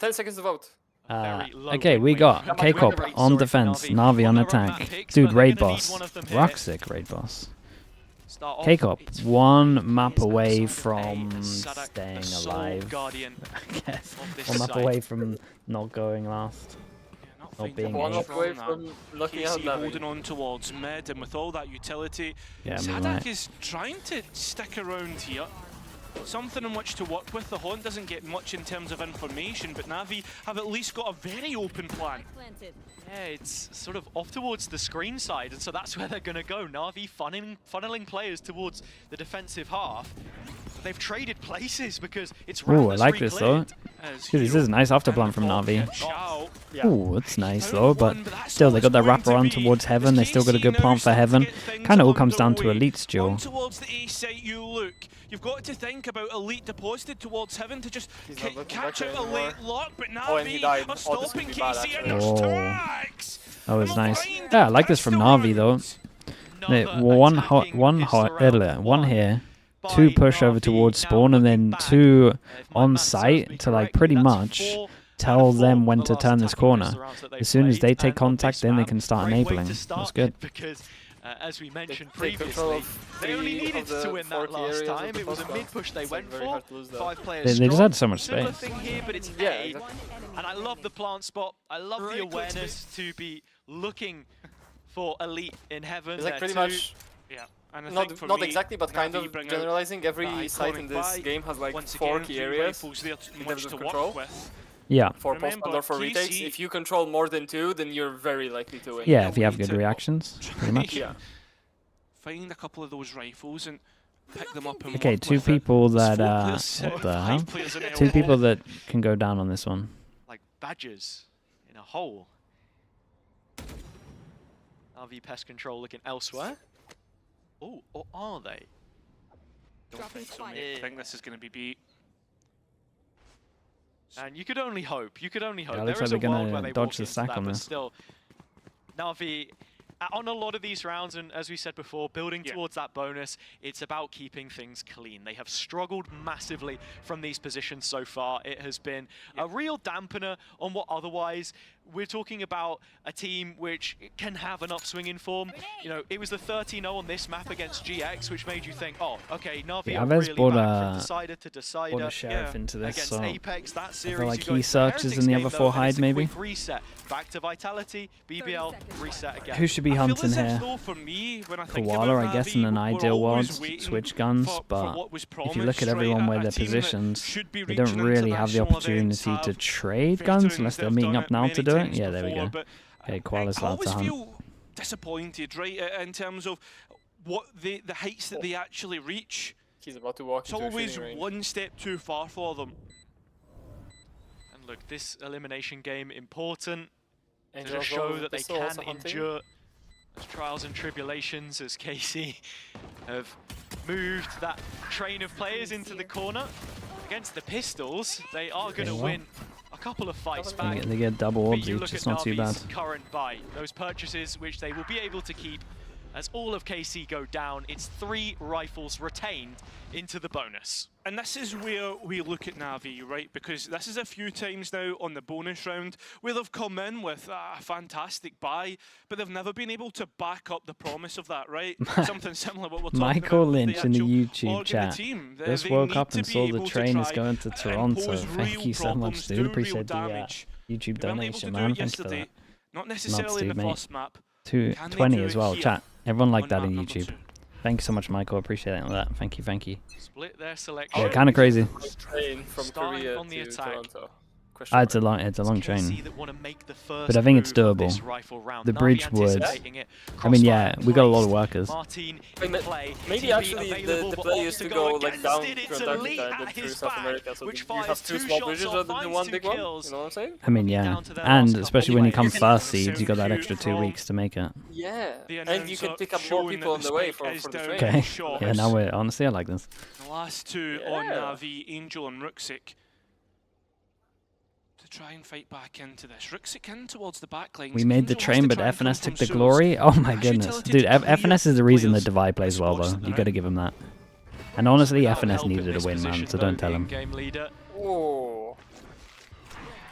10 seconds to vote. Okay, we got K-Cop on defense, Navi on attack. Dude, raid boss. Roxic raid boss. K-Cop, one map away from staying alive, I guess. One map away from not going last. Not being one away from looking out NAVI. Holding on towards mid, and with all that utility, Sadak is trying to stick around here. Something in which to work with. The Haunt doesn't get much in terms of information, but Navi have at least got a very open plan. Yeah, it's sort of off towards the screen side, and so that's where they're going to go. Navi funneling players towards the defensive half. They've traded places because it's Ooh, I like this though. Dude, this is a nice afterplan from Navi. Ooh, it's nice though, but still they got their wraparound towards Heaven. They still got a good plant for Heaven. Kind of all comes down to Elite's duel. Towards the A site you look. You've got to think about Elite deposited towards Heaven to just catch out a late lock, but Navi are stopping KC and their stacks. That was nice. Yeah, I like this from Navi though. One here. 2 push over towards spawn, and then 2 on site to like pretty much tell them when to turn this corner. As soon as they take contact, then they can start enabling. That's good. Because as we mentioned previously, they only needed to win that last time. It was a mid-push they went for. 5 players They just had so much space. Thing here, but it's A, and I love the plant spot. I love the awareness to be looking for Elite in Heaven. It's like pretty much... Yeah. And not exactly, but kind of generalizing. Every site in this game has like 4 key areas in terms of control. Yeah. For post-plant or for retakes. If you control more than 2, then you're very likely to win. Yeah, if you have good reactions, pretty much. Yeah. Find a couple of those rifles and pick them up and okay, 2 people that what the hell? 2 people that can go down on this one. Like badgers in a hole. RV pest control looking elsewhere. Oh, or are they? Don't think so, mate. I think this is going to be beat. And you could only hope. You could only hope. Yeah, looks there like is they're a world where gonna they dodge the walk into stack that, on but this. still, Navi, on a lot of these rounds, and as we said before, building towards that bonus, it's about keeping things clean. They have struggled massively from these positions so far. It has been a real dampener on what otherwise we're talking about a team which can have an upswing in form. You know, it was the 13-0 on this map against GX, which made you think, oh, okay, Navi are really back from decider to decider. Brought a Sheriff into this, against so Apex, that series, I feel like you go he into the searches Heretics in the game, other though, 4 and hide it's a maybe. quick reset, back to Vitality, BBL, reset again. Who should be hunting here? Koala, I guess, in an ideal world, switch guns, but if you look at everyone where they're positioned, they don't really have the opportunity to trade guns unless they're meeting up now to do it. Yeah, there we go. Okay, Koala's allowed to hunt. I always feel disappointed, right, in terms of what the heights that they actually reach. He's about to walk into a always shooting range. one step too far for them. And look, this elimination game important to Angels show that they pistol can also hunting. endure those trials and tribulations as KC have moved that train of players into the corner. Against the Pistols, they are going to win a couple of fights back. They get double orbs you each, look it's at not too bad. Navi's current buy, those purchases which they will be able to keep as all of KC go down. It's 3 rifles retained into the bonus. And this is where we look at Navi, right? Because this is a few times now on the bonus round where they've come in with a fantastic buy, but they've never been able to back up the promise of that, right? Something similar to what we're talking Michael about Lynch in the YouTube chat. Just woke up and saw the train is going to Toronto. Thank you so much, dude. Appreciate the YouTube donation, man. Thanks for that. Not necessarily in the first map. 220 as well, chat. Everyone like that in YouTube. Thank you so much, Michael. Appreciate that. Thank you, thank you. Split their selection. Yeah, kind of crazy. Train from Korea on the to attack. Toronto. It's a long train, but I think it's doable. The bridge would. I mean, yeah, we got a lot of workers. Maybe actually the play used to go like down through Antarctica and then through South America, so you have 2 small bridges rather than 1 big one. You know what I'm saying? I mean, yeah, and especially when you come first seeds, you got that extra 2 weeks to make it. Yeah, and you can pick up more people on the way for the train. Okay, yeah, now we're honestly, I like this. The last 2 on Navi, Angel and Ruxic. Try and fight back into this. Ruxic in towards the back lines. We made the train, but FNS took the glory. Oh my goodness, dude! FNS is the reason the Divide plays well, though. You got to give him that. And honestly, FNS needed a win, man. So don't tell him. Oh.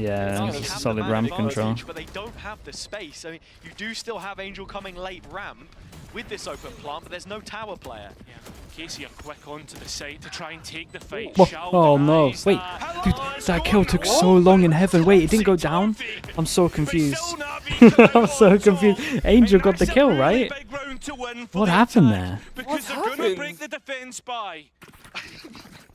Yeah, Navi have solid the man ramp advantage, control. but they don't have the space. I mean, you do still have Angel coming late ramp, with this open plant, but there's no tower player. Yeah. Casey are quick onto the site to try and take the fight. Oh no, wait, dude, that kill took so long in heaven. Wait, it didn't go down? I'm so confused. I'm so confused. Angel got the kill, right? What happened there? Because they're going to break the defense by.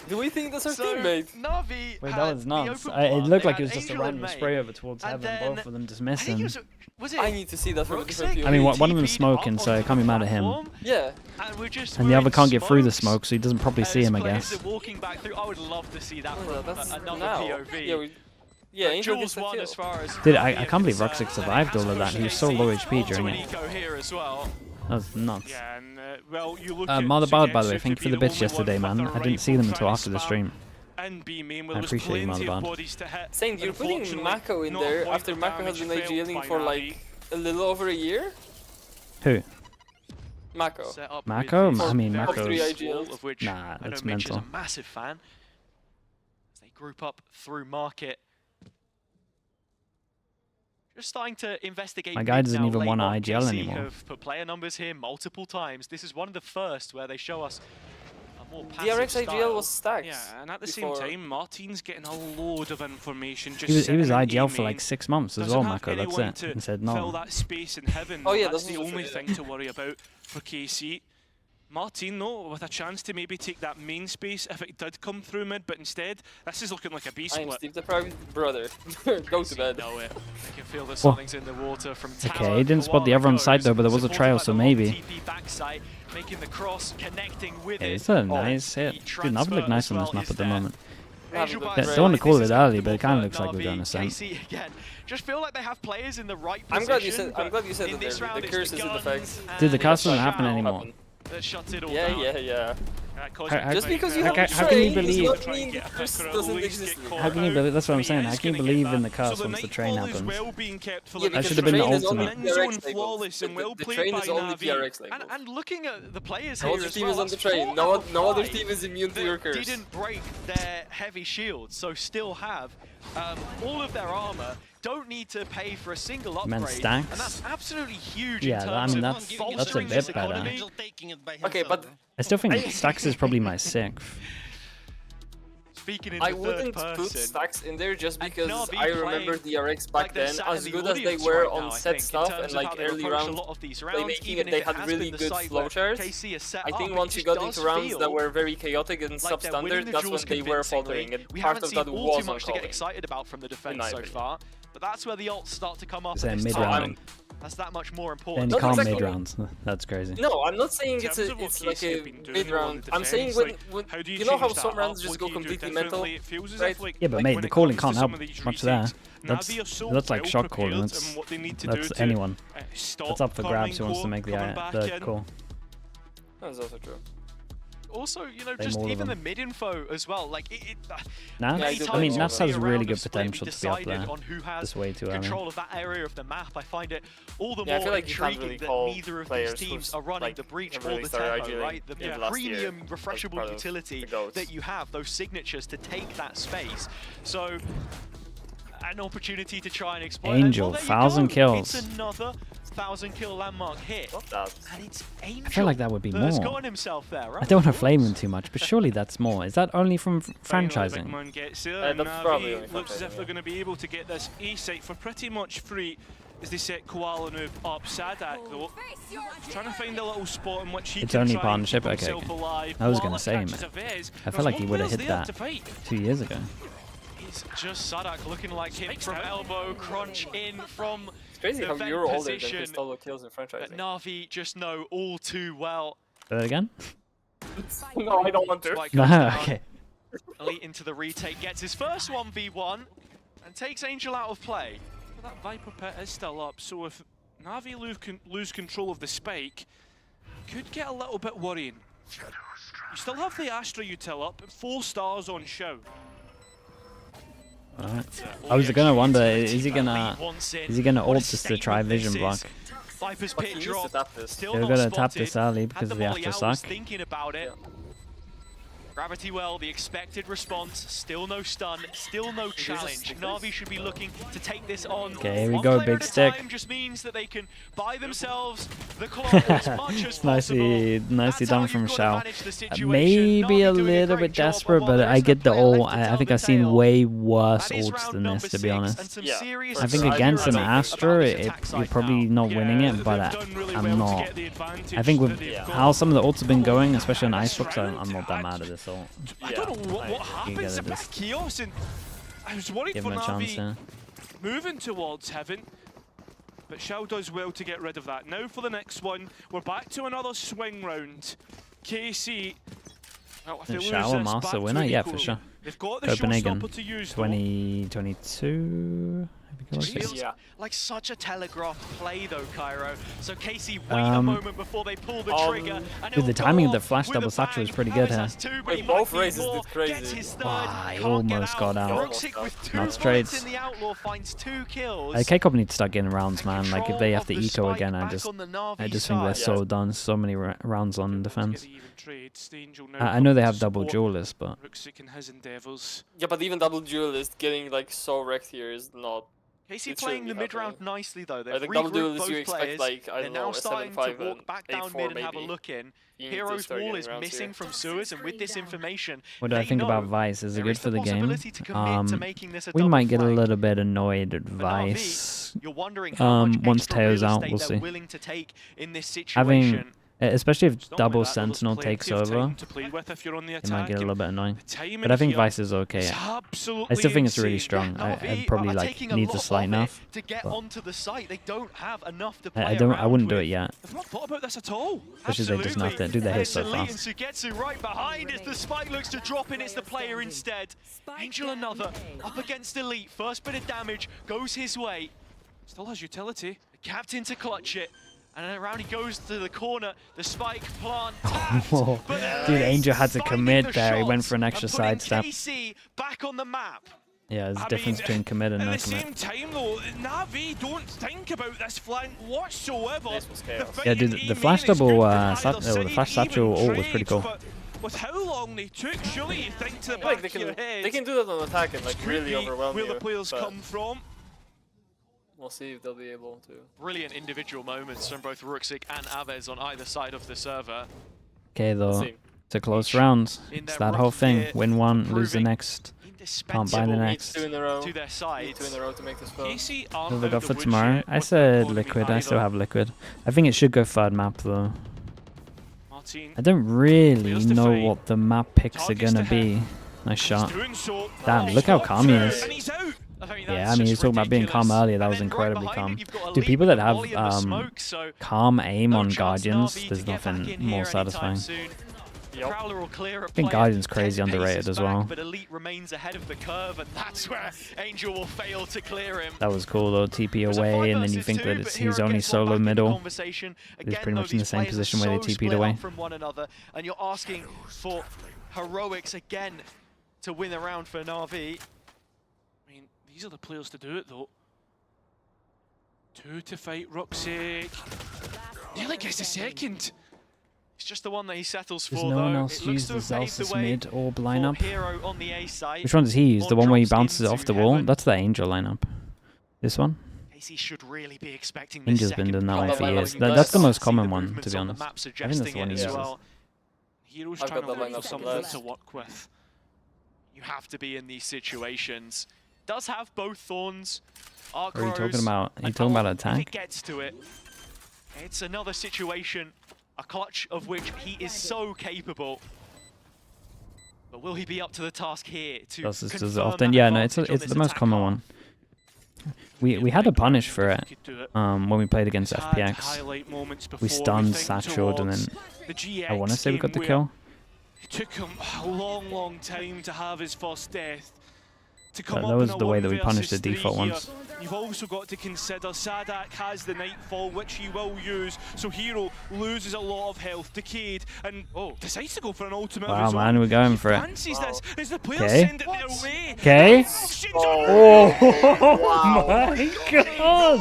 Do we think that's our So, teammate? Navi Wait, had that was the nuts. open It plant, looked they like it had was just a Angel random and spray May, over towards and heaven, then both of them just I think missing. was it I need to see that from a different Roxic? view. I mean, one of them's TP'd smoking, up so I onto can't be the mad at him. Yeah. platform, and And the other can't get through the smokes. smoke, so he doesn't probably see As him, I players guess. are walking back through. I would love to see that Oh, from that's another now. POV. Yeah, But Angel Jules gets the won kill. as far as Dude, Navi I are can't believe concerned, Roxic and survived has all of that. pushed He was so AC low HP onto during an it. eco here as well. That was nuts. Yeah, and well, you look Mother Bard, by the way, Sugetsu thank to you for be the bits only yesterday, one man. further I didn't right see them foot until trying after to the spam stream. And B main, I there was appreciate you, plenty Mother of Bard. bodies to hit. Saying you're putting Unfortunately, Mako in not a there point after of Mako has damage been failed AGLing by for Navi. like a little over a year? Who? Mako. Set up Mako? with I mean, very Mako's- Three small, IGLs. of which Nah, I know that's Mitch is a mental. massive fan. As they group up through market. Just starting to investigate. My guy mid doesn't now. even want to Labot, IGL KC anymore. have put player numbers here multiple times. This is one of the first where they show us a more passive DRX style. IGL was stacked. Yeah, and at the before. same time, Martin's getting a load of information. Just He was sitting in IGL for A like main. 6 months as Doesn't well, have Mako, that's anyone it. to He said fill no. that space in heaven. Oh, yeah, That's that's the also only true, thing to worry about for KC. Martin, though, with a chance to maybe take that main space if it did come through mid, but instead, this is looking like a B I'm split. Steve the Private Brother. Go to bed. Know it. You can feel the something's in the water from Okay, tower. he didn't spot the other on side though, but there was a Supported trail, by so the maybe. long TP backside, making the cross, connecting with Yeah, it. it's a nice hit. The Dude, Navi look transfer nice as on this well map is at the there. moment. Angel Yeah, by don't side, wanna call this it is early, but comfortable it kinda for looks like we're Navi. going to send. KC again, just feel like they have players in the right I'm position. glad you said in that this early. round The it's curse is in guns effect. Dude, the and curse doesn't Shao happen anymore. That shuts it all Yeah, down. yeah. Just because you How have can- a how can you train does believe- not mean the curse doesn't exist. How can you believe? That's what I'm saying. How can you believe in the curse once the train happens? Yeah, That because should have been the train is only ultimate. DRX flawless and well the played train by is only Navi. DRX labels. And looking at the players No here other as team well, is on the that's train. 4 No, out of no other 5 team is immune to your that curse. didn't break their heavy shields, so still have all of their armor. Don't need to pay for a single upgrade, Meant stacks? and that's absolutely huge Yeah, in I terms mean, of that's a bolstering bit this better. economy. Okay, but I still think Stacks is probably my 6th. Speaking in I the wouldn't third put person, stacks in there just And because Navi I remember playing DRX back like they're then, sat in as the good as they audience were right on now, I set think, in stuff terms and of like how they've early approached round a lot of these rounds, playmaking, even and they if it had has really been the good site flow where charts. KC is set I up, think it once you just got does into rounds that feel were very chaotic and like they're winning substandard, the that's when duels they were faltering, convincingly. and We part haven't of seen that all was too much to get calling. excited about from the defense my so opinion. far, but that's where the ults start to come up. Saying at this mid-rounding. time. That's that much more And important. you Not can't exactly. mid-rounds. That's crazy. No, I'm not saying In it's terms of what it's like KC a have been doing mid round. on the I'm saying defense, when how do you know how change some that rounds up? just What go do you do completely differently? mental. It feels as right? if, like, Yeah, but like mate, when the it calling comes to can't some help of these much there. retakes, That's Navi are so like well shot calling. prepared That's in what they need to that's do to, anyone. stop That's up for grabs who wants to Carmine make coming back the in. call. That's also true. Also, you know, Same just all of even the them. mid info as well. Like Nats? Yeah, I many do I mean, believe Nats so. has times really around good the split, we potential to be up decided there. on who has Just way too early. control of that area of the map. I find it all the Yeah, I more feel like you can't intriguing really that call neither of these players teams who's, are running like, the breach have or really the started tempo, IGling right? The in the last year premium as refreshable part of utility the goats. that you have, those signatures to take that space. So an opportunity to try and exploit. Angel, and, well, there you 1,000 go. kills. It's another 1,000 kill landmark hit. Not that. And it's Angel I feel like that would be that's more. gotten himself there, right? I don't want to flame him too much, but surely that's more. Is that only from Finally, the big franchising? man gets there, and that's probably only Navi looks as if franchising, they're going to be able to get this A site for pretty much free as they set Koala Noob up. Sadak though, trying to find a little spot in which he It's can only try partnership? and keep Okay, himself alive. I was Koala gonna say, catches man. a Vez. I feel There's like one he would have player's hit there that to fight. 2 years ago. It's just Sadak looking like him Spikes from down. elbow, crunch in from It's crazy the how vent you're older than position Cristolo kills in that franchising. Navi just know all too well. Say that again? No, I don't want to. Like No, goes down, okay. Elite into the retake, gets his first 1v1 and takes Angel out of play. But that Viper pit is still up, so if Navi lose control of the spike, could get a little bit worrying. You still have the Astra util up, 4 stars on show. Alright. I was gonna wonder, is he gonna ult just to try vision block? Viper's But he pit needs to drop. tap this. Still They're not gonna tap spotted. this early Had because the of the molly out, was after suck. thinking about it. Gravity well, the expected response, still no stun, still no challenge. Na'Vi should be looking to take this on. Okay, here we go, big stick. Just means that they can buy themselves the clock as much as possible. Nicely done from Shao. Maybe a little bit desperate, but I get the ult. I think I've seen way worse ults than this, to be honest. Yeah, I think against an Astra, you're probably not winning it, but I'm not. I think with how some of the ults have been going, especially on Icebox, I'm not that mad at this ult. I don't know what happens to back Chaos, and I was worried for Navi moving towards Heaven, but Shao does well to get rid of that. Now for the next one, we're back to another swing round. KC, well, if they lose Shao this, Master back winner? to Yeah, for sure. They've got the Copenhagen, showstopper to use, 2022. Feels like such a telegraphed play though, Cairo. So Casey wait a moment before they pull the trigger. Dude, the timing of the flash double satchel was pretty good here. Wait, both races did crazy. I almost got out. Not trades. K-Cop K-Cop need to start getting rounds, man. Like if they have to eco again, I just think they're so done. So many rounds on defense. I know they have double duelist, but yeah, but even double duelist getting like so wrecked here is not. Casey playing the mid round nicely though. They've I think double regrouped duelist you both expect players. like I They're don't now know a starting 7-5 to walk back down mid and have a look in. Hero's wall is missing from sewers, and with this information, what do I think about Vice? Is it good for the game? We We might get a little bit annoyed at Vice. Once Teo's out, we'll see. Having, especially if double Sentinel takes over, it might get a little bit annoying. But I think Vice is okay. I still think it's really strong. I probably like needs a slight nerf. I wouldn't do it yet. I've not thought about this at all. Especially they just nerfed it. Dude, they hit so fast. Sugetsu right behind as the spike looks to drop in. It's the player instead. Angel another up against Elite. First bit of damage goes his way. Still has utility. The captain to clutch it. And then around he goes to the corner. The spike plant. Dude, Angel had to commit there. He went for an extra sidestep. KC back on the map. Yeah, there's a difference between commit and no At the commit. same time though, Navi don't think about this flank whatsoever. Yeah, dude, the flash double, the flash satchel ult was pretty cool. With how long they took, surely you think to the back Like they of your can, head. they can do that on attack and like really overwhelm where you. the players but come from. We'll see if they'll be able to. Brilliant individual moments from both Ruxic and Aves on either side of the server. Okay, though, it's a close round. It's that whole thing. Win one, lose the next. Can't buy the next. Two in a row. To their side. 2 in a row to make this go. What have I got for tomorrow? I said liquid. I still have liquid. I think it should go third map though. I don't really know what the map picks are gonna be. Nice shot. Damn, look how calm he is. Yeah, I mean, he was talking about being calm earlier. That was incredibly calm. Dude, people that have calm aim on Guardians, there's nothing more satisfying. I think Guardian's crazy underrated as well. But Elite remains ahead of the curve, and that's where Angel will fail to clear him. That was cool though, TP away, and then you think that he's only solo middle. He's pretty much in the same position where they TP'd away. From one another, and you're asking for heroics again to win a round for Na'Vi. I mean, these are the players to do it though. 2 to fight Ruxic. Nearly gets a second. It's just the one that he settles for. Does no one else use the Zelsis mid orb lineup? On the A side. Which one does he use? The one where he bounces off the wall? That's the Angel lineup. This one? Casey should really be expecting Angel's been doing that one for years. That's the most common one, to be honest. I think that's the one he uses. Heroes trying to look for something to work with. You have to be in these situations. Does have both thorns. What are you talking about? Are you talking about attack? If it gets to it, it's another situation, a clutch of which he is so capable. But will he be up to the task here to Does it confirm often? that Yeah, no, advantage on it's this the most attack common path? one. We had a punish for it when we played against FPX. We stunned, satcheled, and then I want to say we got the kill. It took him a long, long time to have his first death. To come That up was in a the way that we 1 punished the versus 3 default here. ones. You've also got to consider Sadak has the Nightfall, which he will use, so Hero loses a lot of health. Decayed and decides to go for an ultimate. Wow, man, we're going for it. Fancies this as the players Okay. send it their way. Okay. Oh Wow. my god!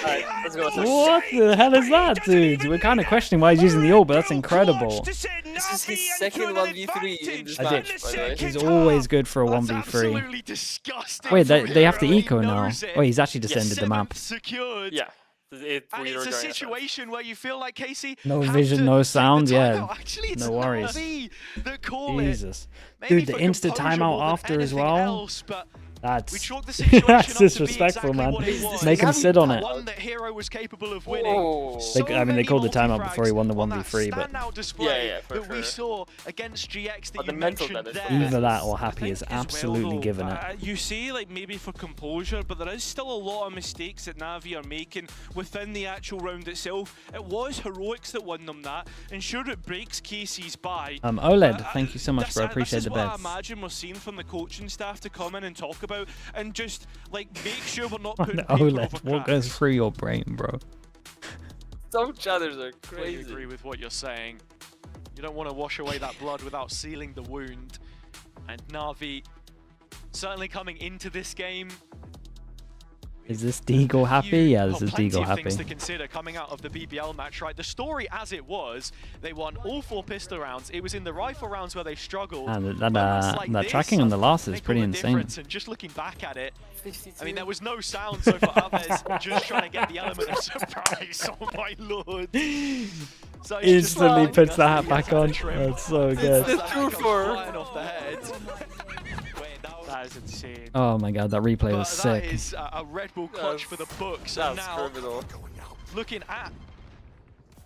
Alright, let's go. What the hell is that, dude? We're kind of questioning why he's using the ult, but that's incredible. This is his second 1v3 in this match, by the way. He's always good for a 1v3. Absolutely disgusting. Wait, from they have to Hero. He eco now. knows it. Oh, he's actually descended the map. Secured. Yeah. And it's a situation where you feel like Casey No have vision, to no take the sound, yeah. timeout. Actually, it's No worries. NAVI that call Jesus. Maybe Dude, the for insta composure timeout more than after as anything well. else, but we That's chalk the situation that's up to be disrespectful, exactly man. what it was. Make him sit on it. One that Hero was capable of winning. Oh. I mean, they called the timeout before he won the 1v3, but standout display Yeah, for that we sure. saw against GX that But you the mental mentioned damage there. either that or Happy I is think as absolutely well, given though, it. You say like maybe for composure, but there is still a lot of mistakes that Navi are making within the actual round itself. It was Heroics that won them that, and sure it breaks Casey's bye. OLED, thank you so much, bro. Appreciate the This is what bets. I imagine we're seeing from the coaching staff to come in and talk about, and just like make sure we're not putting paper over OLED, what cracks. goes through your brain, bro? Some chatters are I crazy. agree with what you're saying. You don't want to wash away that blood without sealing the wound. And Navi certainly coming into this game. Is this Deagle happy? Yeah, this is plenty Deagle of happy. things to consider coming out of the BBL match, right? The story as it was, they won all 4 pistol rounds. It was in the rifle rounds where they struggled. And Moments like that this tracking on the loss is make pretty all the insane. difference. And just looking back at it, 52. I mean, there was no sound, so for Aves, just trying to get the element of surprise. Oh my lord! So he's just Instantly reminding puts us the that hat he back has on. the trim. That's so It's good. the That true comes for. flying off the head. That is insane. Oh my god, that replay But was that sick. is a Red Bull clutch for the books. And That's now, criminal. looking at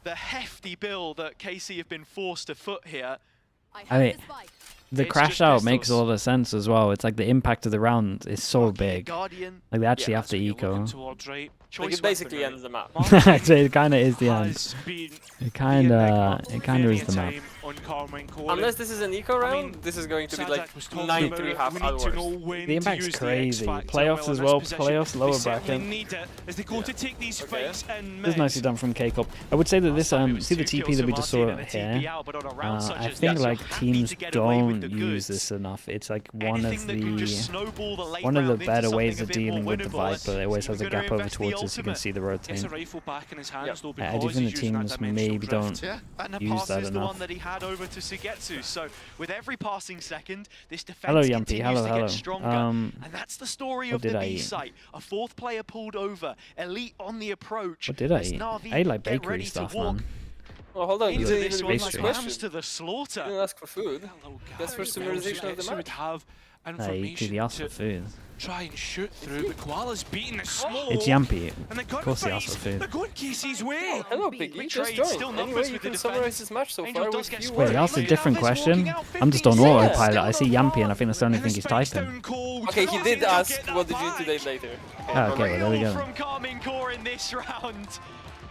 the hefty bill that KC have been forced to foot here. I mean, the It's crash just out makes a pistols. lot of sense as well. It's like the impact of the round is so big. Guardian. Like they actually Yeah, have to You're eco. looking towards, right? Like Choice it basically weaponry. ends the map. Actually, it kind of is the end. Has been It kind of is the map. on Carmine Core. Unless this is an eco round, mean, this is going to be like Sadak was talking 9-3 about half we need to know hours. when The to impact's use crazy. The X factor Playoffs in as this well, position. playoffs, lower They certainly bracket. need it as they go to take these fights and This is nicely done from K-Cup. I would say that this, see the TP that we just saw here? I think like teams don't use this enough. It's like one of the better ways of dealing with the Viper. It always has a gap over towards us. You can see the Gets rotate. a rifle back in his hands though I do because think he's the using that teams dimensional maybe drift. don't Yeah, and the use pass that is the enough. one that he had over to Sugetsu. So with every passing second, this defense Hello, Yumpy. continues Hello, to hello. get stronger. And that's the story what of the did I B eat? site. A 4th player pulled over, Elite on the approach. What did I as eat? Na'Vi I ate like get bakery ready to stuff, walk man. Oh, hold on, you into didn't this even one read my like pastry. lambs question. to the slaughter. You didn't ask for food. Hello, That's for guys. summarization of the Would match. have Hey, information he asked to for food. try and shoot through, but Koala's beating the smoke. It's Yampy. And the Of course he asked gunfights, for food. they're going Casey's way. Hello, Piggy. Just Trade still join. numbers Anyway, you with the can summarize defense. this match so Angel far does with get few spotted. Wait, words. he asked a Look at different Alves question? walking out I'm just on 15 autopilot. seconds. I see Yampy and I think that's the only thing he's typing. Okay, he did ask, what did you do today later? Ah, okay, well, there we go. From Carmine Core in this round.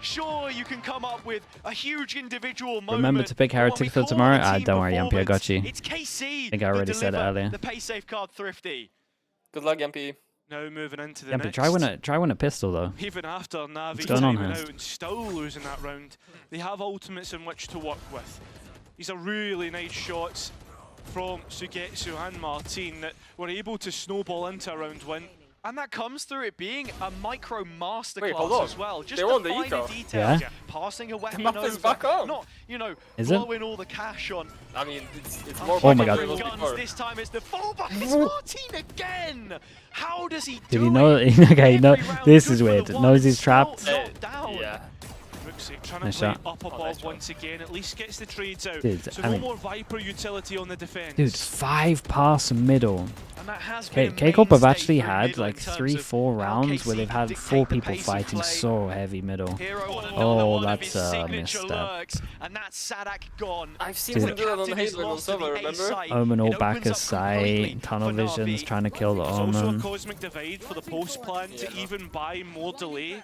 Sure, you can come up with a huge individual moment. Remember to pick but when we Heretic for call tomorrow? it a team Don't worry, Yampy, I got you. It's KC. I think I already said it earlier. The pay safe card thrifty. Good luck, MP. Now moving into the Yampy, next. try win a pistol though. Even after Navi going on timing here? out and still losing that round, they have ultimates in which to work with. These are really nice shots from Sugetsu and Martin that were able to snowball into a round win. And that comes through it being a micro Wait, hold masterclass on. as well. Just They the won the finer eco. details. Yeah? Passing a weapon map is over. back on. Not, you know, Is it? blowing all the cash on. I mean, it's more Oh my back God. than it was Guns before. this time is the full, but it's Martin again. How does he do Did he know? it? Okay, no. Every round This good is for the weird. one Knows and he's still trapped. not down. Yeah. Brooksy trying to Nice play shot. up above nice once again, at least gets the trades out. Dude, so I no mean- more Viper utility on the defense. Dude, 5 pass middle. And that has been a K-Cup have mainstay actually through had middle like in terms 3-4 of how rounds where KC they've can had dictate 4 the people pace of fighting play. so heavy middle. Hero on another Oh, one of that's his a signature misstep. lurks, and that's Sadak gone. I've seen Dude. him do that on Captain the is Halo on lost to server, the A remember? site. Omen all It back opens as up sight. completely Tunnel for visions Navi. trying to kill the There's also a Omen. cosmic divide for the post plan to even buy more delay.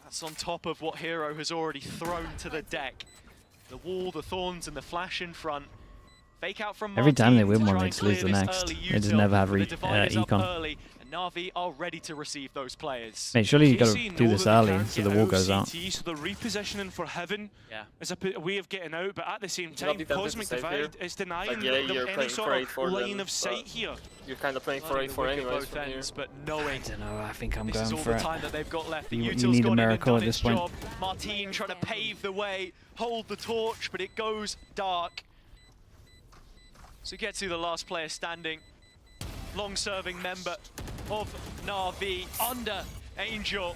That's on top of what Hero has already thrown to the deck. The wall, the thorns, and the flash in front. Fake out from Every time they Martin win to one, try they and just lose clear the this next. early They just util. never have The divide is up econ. early, and Na'Vi are ready to receive those players. Mate, surely you gotta KC do know this that they early can't so get the wall out goes out. CT, so the repositioning for Heaven is a way of getting out, but at the same time, be tempted to Cosmic save here. Divide is denying Like, yeah, them you're any playing sort for of 8-4 line then, of sight but here. You're kind of playing for Flooding the 8-4 wick at anyways both from here. ends, but knowing I don't know, I think I'm this is going all for the it. time that they've got left. The You Util's need a gone in and miracle done at this its point. job. Martine trying to pave the way, hold the torch, but it goes dark. So get to the last player standing. Long-serving member of Na'Vi under Angel.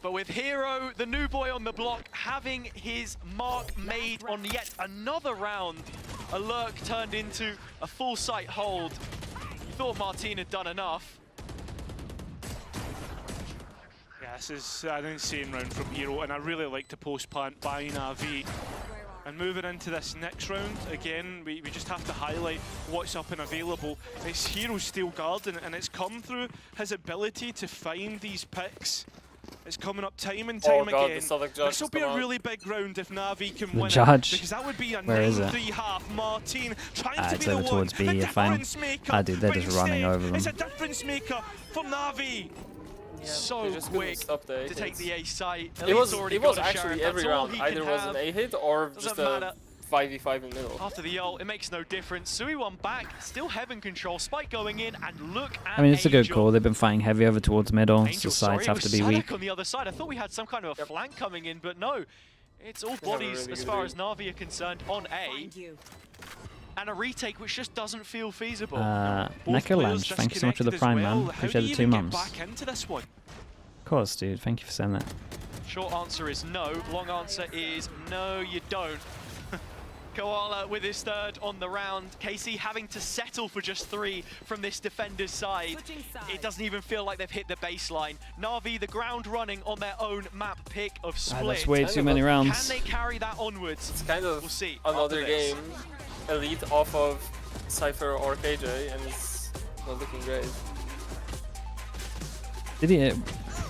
But with Hero, the new boy on the block, having his mark made on yet another round, a lurk turned into a full sight hold. You thought Martine had done enough. Yeah, this is an insane round from Hero, and I really like to post-plant by NAVI. And moving into this next round, again, we just have to highlight what's up and available. It's Hero's Steel Garden, and it's come through his ability to find these picks. It's coming up time and time again. This will be a really big round if Na'Vi can win it, because that would be a 9-3 half. Martine trying to be the one, towards B, the fine. difference maker. Dude, they're just running over them. It's a difference maker for Na'Vi. So quick to take the A site. It was actually every round. Either was an A hit or just a 5v5 in the middle. After the ult, it makes no difference. Sui one back, still Heaven control. Spike going in, and look at I mean, it's a good Angel. call. They've been fighting heavy over towards middle, Angel, so sides have to be Sadek weak. on the other side. I thought we had some kind of a flank coming in, but no. It's all bodies as far as Na'Vi are concerned on A. And a retake which just doesn't feel feasible. Neko Lange, thank you so much for the prime, man. Appreciate the 2 months. Back into this one? Of course, dude. Thank you for saying that. Short answer is no. Long answer is no, you don't. Koala with his third on the round. KC having to settle for just 3 from this defender's side. It doesn't even feel like they've hit the baseline. Na'Vi, the ground running on their own map pick of Split. That's way too many rounds. Can they carry that onwards? It's kind of we'll see another game. Elite off of Cypher or KJ, and it's not looking great. Did he?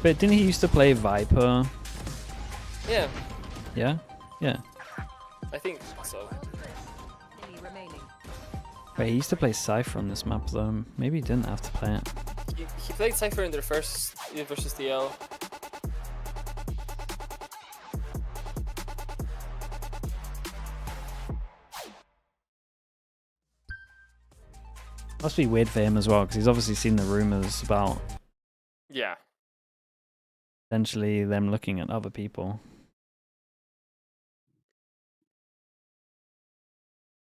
But didn't he used to play Viper? Yeah. Yeah? Yeah. I think so. Wait, he used to play Cypher on this map though. Maybe he didn't have to play it. He played Cypher in their first versus TL. Must be weird for him as well, because he's obviously seen the rumors about Yeah. potentially them looking at other people.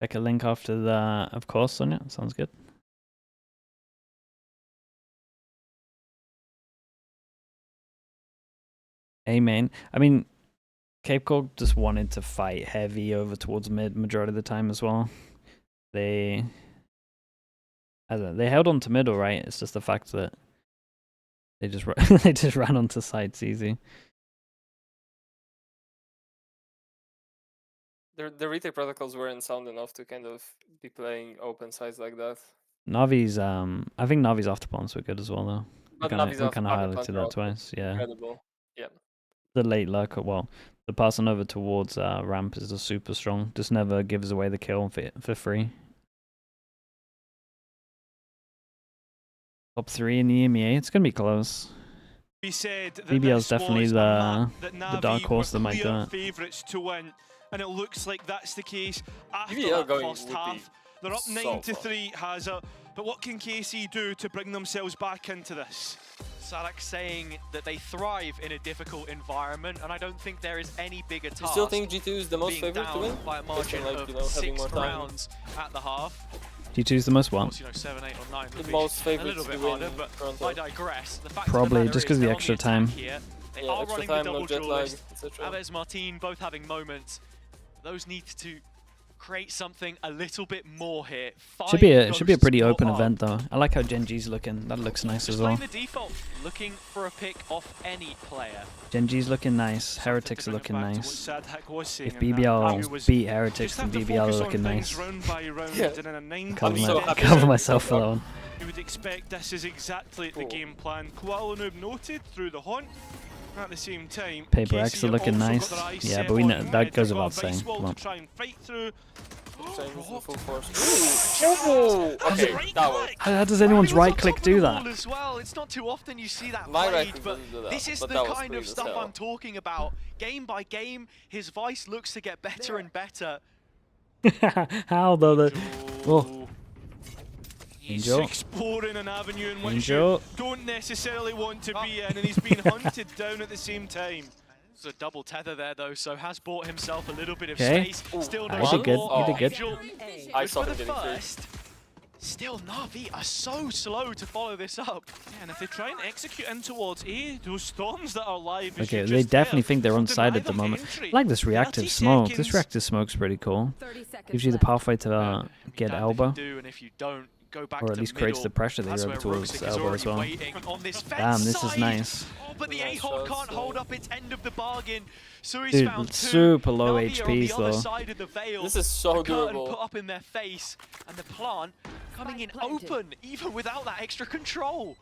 Check a link after the, of course, Sonia. Sounds good. Amen. I mean, Cape Cod just wanted to fight heavy over towards mid majority of the time as well. They held on to middle, right? It's just the fact that they just they just ran onto sides easy. The retake protocols weren't sound enough to kind of be playing open sides like that. Navi's I think Navi's afterpawns were good as well though. But We Navi's kind of afterpawns highlighted are that twice. Yeah. incredible. Yeah. The late lurker, well, the passing over towards ramp is just super strong. Just never gives away the kill for free. Top 3 in the EMEA. It's gonna be close. We said that BBL's definitely the Na'Vi dark horse that might do clear it. favourites to win, and it looks like that's the case after BBL that first half. They're up 9-3, Hazard. But what can KC do to bring themselves back into this? Sadek saying that they thrive in a difficult environment, and I don't think there is any bigger task. You still think G2 is the most being favourite to down win? by a margin Like, of you know, having 6 more time. rounds at the half. G2's the most one. Of course, you know, 7, 8, or 9 would The be most a favourites little bit to win harder, but Toronto. I digress. The fact Probably, of the matter just is 'cause of the they're on extra attack time. Here. They Yeah, are extra running time, the double no jet lag, duelist. etc. Aves, Martine both having moments. Those need to create something a little bit more here. Should be a pretty Five open ghosts event though. I like how Genji's looking. That looks nice as well. Playing the default, looking for a pick off any player. Genji's looking nice. Heretics are looking nice. If If BBL beat Heretics, then BBL are looking nice. Cover myself for that one. You would expect this is exactly the game plan. Koala Noob noted through the hunt. At the same time, Paper X KC are looking also nice. got their eyes Yeah, set but we on know mid. that goes They've got without a vice saying. wall Come to on. try and fight through. Full force. Ooh. Okay, that was. How does anyone's right click do that? As well. It's not too often you see that My right played, click but doesn't do that, this is but the that was kind of smooth as stuff hell. I'm talking about. Game by game, his Vice looks to get better and better. How though? Oh. He's Angel. exploring an avenue in which Angel. you don't necessarily want to be in, and he's being hunted down at the same time. There's a double tether there though, so has bought himself a little bit of Okay. space. Still no You did good. score. You did good. Angel, I saw for him the getting through. first. Still, Na'Vi are so slow to follow this up. Yeah, and if they try and execute in towards A, those storms that are live. Okay, they definitely think they're on side at the moment. I like this reactive smoke. This reactive smoke's pretty cool. Gives you the pathway to get elbow. And if you don't, go back Or at to least creates middle. the pressure that That's you're where able towards Roxic is elbow as well. already waiting on this fence Damn, this is side. nice. Oh, but the Nice A-Hawk shots, can't hold up its end of the bargain. So he's Dude, found two. super low Na'Vi are on the HPs other though. side of the veil. This is so The curtain doable. put up in their face, and the plant coming in open, even without that extra control.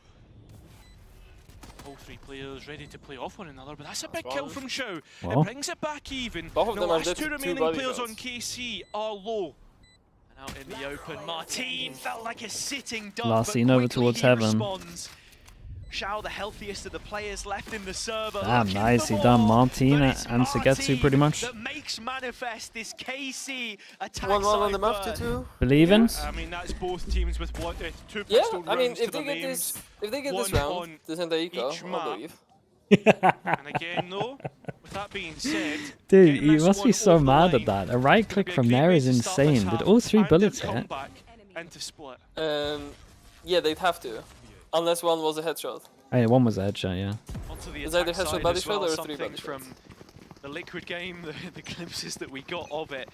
All three players ready to play off one another, but that's a big That's kill fine. from Shao. Well. It brings it back even. Both of The them are last dead two to two remaining body players shots. on KC are low. And out in the open, Martin felt like a sitting duck, Last but seen over quickly towards he heaven. responds. Shao, the healthiest of the players left in the server. Damn, looking nice. for He done more, Martin but it's and Sagetsu Martin pretty much. that makes manifest this KC attack 1-1 on the side map, burn. 2-2. Believing? I mean, that's both teams with two Yeah, pistol I mean, rounds to if they their get names. this One round, on this and the eco, each I'll map. believe. And again, though, with that being said, Dude, getting you this must be one so over the mad at line that. A right is gonna click be a from great there way is to start this insane. Did half all three and their bullets hit? comeback into split. Yeah, they'd have to. Unless one was a headshot. Oh, yeah, one was a headshot, yeah. Onto the Is that the attack headshot side body as shot well, or some 3 things body from shots? the Liquid game, the glimpses that we got of it.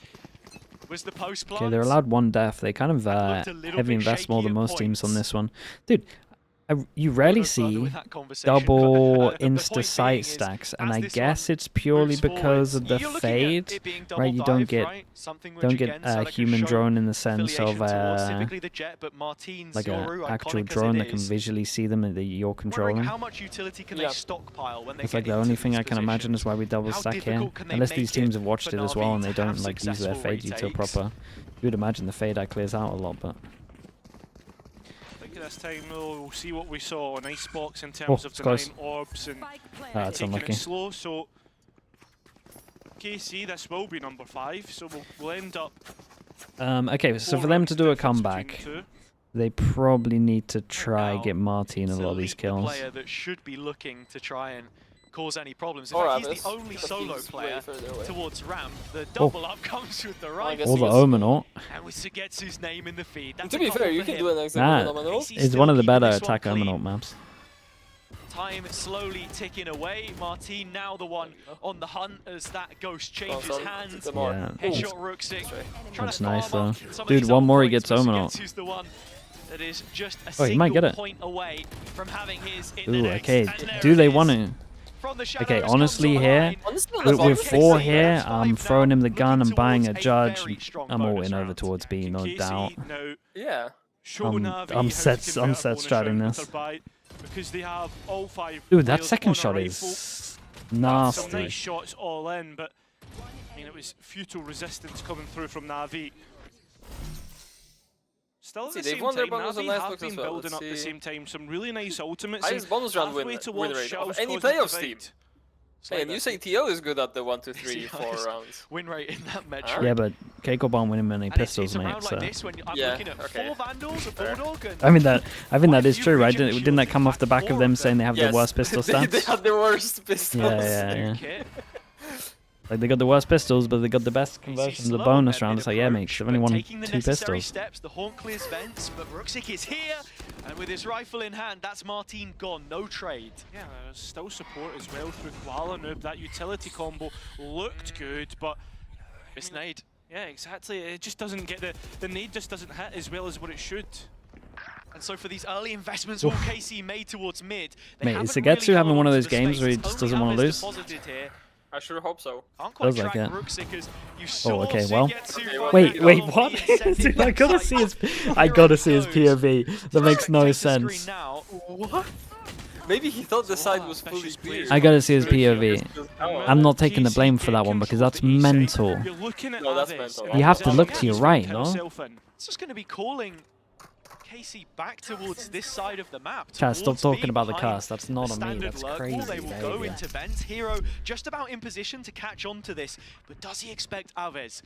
Was the post plant. Okay, they're allowed one death. They kind of looked a little heavy bit invest more than shaky at most teams on points. this one. Dude, you rarely Go further see with that conversation, but, double the point insta being sight is, stacks, as and I this guess one it's purely moves because of forwards, the you're looking at fade, it being right? You double don't dive, get right? Something which again, a Sadaka human showed drone in the sense of affiliation towards, typically the jet, but Martin's like an Yoru, actual iconic as drone it that can is, visually see them that you're wondering controlling. how much utility can Yeah. they stockpile when they It's get like the into only thing these I can imagine is positions? why we double How stack here. difficult can they Unless make these teams have watched for it as well Na'Vi and they to have don't like use their successful fade util retakes? proper. You would imagine the fade eye clears out a lot, but I think this time we'll see what we saw on Icebox in terms of it's the close. 9 orbs and that's taking unlucky. it slow. So KC, this will be number 5, so we'll end up. Okay, so 4 for them rounds to do a difference between comeback, the two. they probably need to try now, get Martin a lot of Elite, these the kills. player that should be looking to try and cause any problems. In Or fact, he's Abyss, the only but solo he's way player further away. towards ramp. The double up comes with the I right. guess Or he the gets- Omen ult. And with Sugetsu's name in the feed. That's To a be couple fair, you for can him. do an exit Nah, with an ult. He's it's still one of the keeping better this one attack Omen clean. ult maps. Time slowly ticking away. Martin now the one on the hunt as that ghost changes sorry. hands. The mark. Yeah. Headshot Ruxic. Trying That's to nice, farm up though. some of Dude, these one other more he points, gets but Omen ult. Sugetsu's the one that is just a Oh, he might get single it. point away from having his in the Ooh, next. okay. And there Do it they is. want to? From the Okay, shadows honestly comes here, online. Honestly, With, that's with what 4 I'm saying. here, That's I'm five throwing now, him the gun looking and buying a towards a judge. very strong I'm all bonus in over round. towards B, no KC doubt. now Yeah. show I'm Navi I'm how set- to I'm convert a set bonus stratting round with this. their buy, because they have all 5 Dude, that players second on a shot rifle. is Some nasty. nice shots all in, but I mean it was futile resistance coming through from Navi. Still at See, the they've same won their time, bonus on Navi last have box as been well. building Let's up at the see. same time some really nice ultimates. Highest and bonus round halfway win towards rate of Shell's any closing playoffs the team. fight. Hey, and you say TO is good at the 1, 2, 3, Yeah, 4 it's- rounds. Win rate in that metric. Yeah, but Keiko aren't winning many And pistols, it's a mate. round So like this when I'm Yeah, looking at okay. 4 Vandals, a Fair. Bulldog, and I think that is you true, right? region Didn't that come off the back of them saying they have Yes. the worst pistol they stats? had the worst pistols. Yeah. kit. Like they got the worst pistols, but they got the best conversions of the slow bonus in their round. It's like, yeah, mate, mid-approach, they've only but won taking the 2 necessary pistols. steps, the Haunt clears vents, but Ruxic is here, and with his rifle in hand, that's Martin gone, no trade. Yeah, there's still support as well through Koala Noob. That utility combo looked good, but Miss nade. yeah, exactly. It just doesn't get the nade just doesn't hit as well as what it should. And so for these early investments all KC made towards mid, they Mate, haven't is Sugetsu really having held one of on those to the games space. where he It's just only doesn't wanna Abyss lose? deposited here. I sure hope so. Can't quite Feels like track it. Ruxic as you saw okay, well. Sugetsu run Wait, back wait, on what? the incentive Dude, I gotta website. see his, Here I gotta it see his goes. POV. That makes no Spectator screen sense. now. What? Maybe he thought the side was fully clear. I gotta see his POV. I'm not taking the blame for that one because that's mental. No, that's mental. You have to look to your right, no? It's just going to be calling KC back towards this side of the map. Chat, stop talking B about the behind cast. That's not on me. standard That's lurk crazy wall. They will go behavior. into vent. Hero just about in position to catch on to this, but does he expect Aves?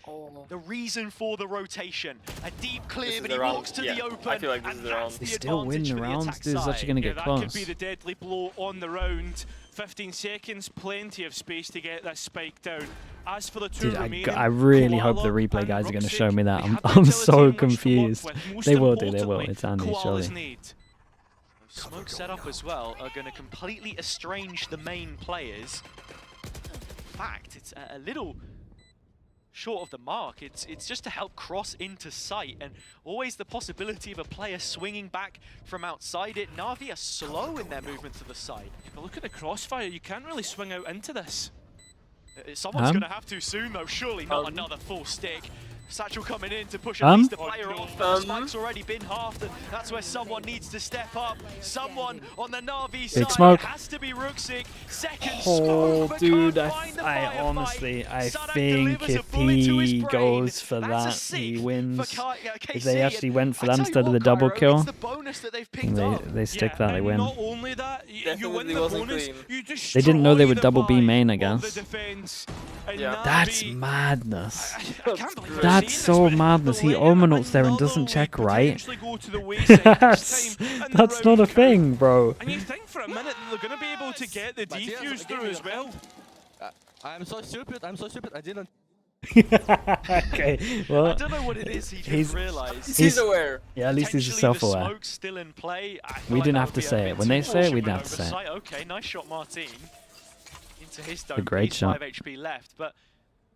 The reason for the rotation. A deep clear, but he walks to the open. I feel like this is the round. They still win the rounds, dude. It's actually gonna get That close. could be the deadly blow on the round. 15 seconds, plenty of space to get that spike down. As for the two Dude, remaining, I really hope the Koala replay and guys are going to Ruxic, show me that. they have the I'm utility so and much to work confused. with. Most They will do, they will. importantly, It's Andy, Koala's surely. need. Smoke setup as well are going to completely estrange the main players. In fact, it's a little short of the mark. It's just to help cross into sight, and always the possibility of a player swinging back from outside it. Na'Vi are slow in their movement to the side. But look at the crossfire. You can't really swing out into this. Someone's going to have to soon, though. Surely not another full stick. Satchel coming in to push at least the player off. The spike's already been halved, and that's where someone needs to step up. Someone on the Na'Vi side. smoke. It has to be Ruxic. Second Oh, smoke, but dude, can't find the I firefight. honestly, I Sadak think delivers a if bullet to his he brain. goes for That's a that, he sixth wins. for KC, If they actually and went for I that tell you instead of what, the double Cairo, kill, it's the bonus that they've picked up. they stick that, they and win. not only that, you win Definitely the wasn't bonus, clean. you They didn't know they would destroy double B the main, I vibe of guess. the defense. And Yeah. That's Navi- madness. I can't believe we're That's seeing so this, but madness. He they'll let omen ults there and another doesn't check lead right. potentially go to the wayside this time in the That's not round a count. thing, bro. And you think for a minute that they're going to be able to get the defuse through as well. I'm so stupid. I'm so stupid. I didn't. Okay, well, I don't know what it is he didn't realise. He's aware. yeah, at least he's Potentially the self-aware. smoke's still in play. I feel We like didn't that have would to be a say bit it. When they too say it, we fortunate didn't have to say it. oversight. Okay, nice shot, Martin. Into his dome. great He's shot. 5 HP left, but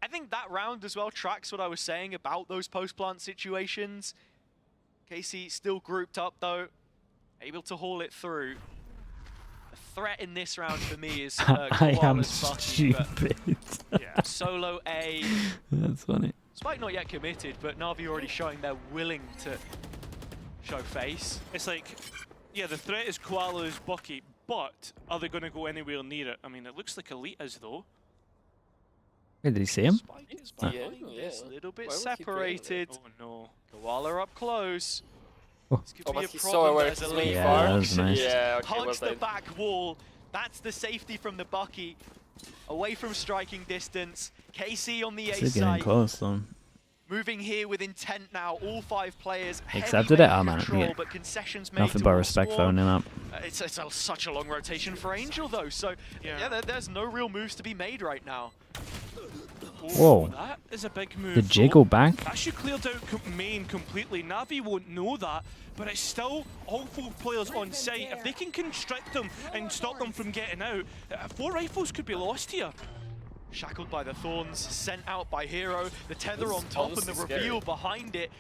I think that round as well tracks what I was saying about those post-plant situations. KC still grouped up though, able to haul it through. The threat in this round for me is I am Koala's Bucky, but stupid. Yeah. solo A. That's funny. Spike not yet committed, but Na'Vi already showing they're willing to show face. It's like, yeah, the threat is Koala's Bucky, but are they going to go anywhere near it? I mean, it looks like Elite is though. Wait, did he see him? Spike is Yeah, behind yeah. this, a little bit Why would he play separated. Oh no. Koala up close. Oh. This could Oh, be a but he's so problem aware as it's Elite really Yeah, that was Fox nice. Yeah, okay, well hugs the played. back wall. That's the safety from the Bucky. Away from striking distance. KC on the A Still getting side. close, though. Moving here with intent now. All 5 players. heavy Accepted it? main Oh, man, control, yeah. but concessions made Nothing but towards respect Swarm. phoning up. It's such a long rotation for Angel though, so yeah, there's no real moves to be made right now. Whoa. That is a big move. The though. jiggle back? That should cleared out main completely. Navi won't know that, but it's still all 4 players on site. If they can constrict them and stop them from getting out, 4 rifles could be lost here. Shackled by the thorns, sent out by Hero, the tether on This is top and the honestly reveal scary. behind it.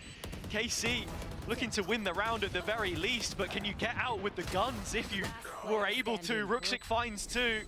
KC looking to win the round at the very least, but can you get out with the guns if you were able to? Ruxic finds 2.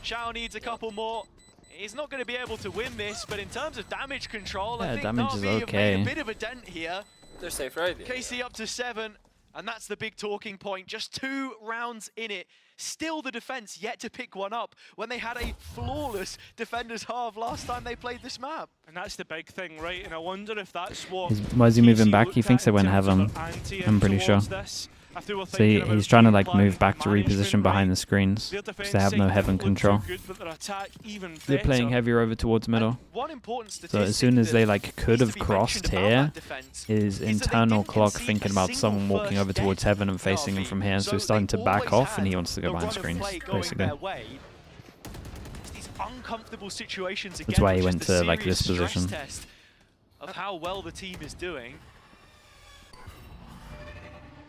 Shao needs a couple more. He's not going to be able to win this, but in terms of damage control, I Yeah, think damage is Na'Vi have okay. made a bit of a dent here. They're safe, right? KC up to 7, and that's the big talking point. Just 2 rounds in it. Still the defense yet to pick one up when they had a flawless defender's half last time they played this map. And that's the big thing, right? And I wonder if that's what... Why is he moving KC back? He looked thinks at they in went terms of heaven. their ante I'm pretty towards sure. this. If they were So thinking about he's trying to game like plan move back to management, reposition behind right? the screens Their because defense they have no side heaven didn't look too control. good, but their attack even They're playing better. heavier over towards middle. One important So statistic as soon as that they like could needs to have be crossed mentioned about here, that defense his is that they internal didn't clock concede thinking a about single someone walking first over towards death, heaven and facing him Navi. from here. So he's they starting to back always off and he had wants to go the behind run of screens, play going basically. their way. It's these uncomfortable situations again, That's why he which went is the to, like, this serious stress position. test of how well the team is doing.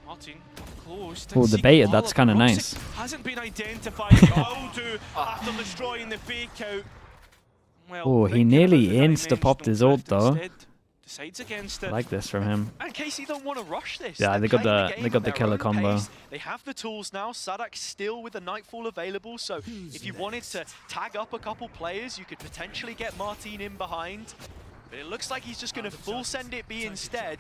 Martin, up close. Oh, Didn't see debated, Koala, that's but kinda Ruxic nice. Hasn't been identified. Will do after destroying the fake out. Well, Oh, he thinking nearly about the insta-popped his ult, dimensional though. drift instead, decides against I it. like this from him. And KC don't want to rush this. Yeah, They're they got playing the- game they got at the their killer own combo. pace. They have the tools now. Sadak still with the Nightfall available, so if you wanted to tag up a couple players, you could potentially get Martin in behind. But it looks like he's just going to full send it B instead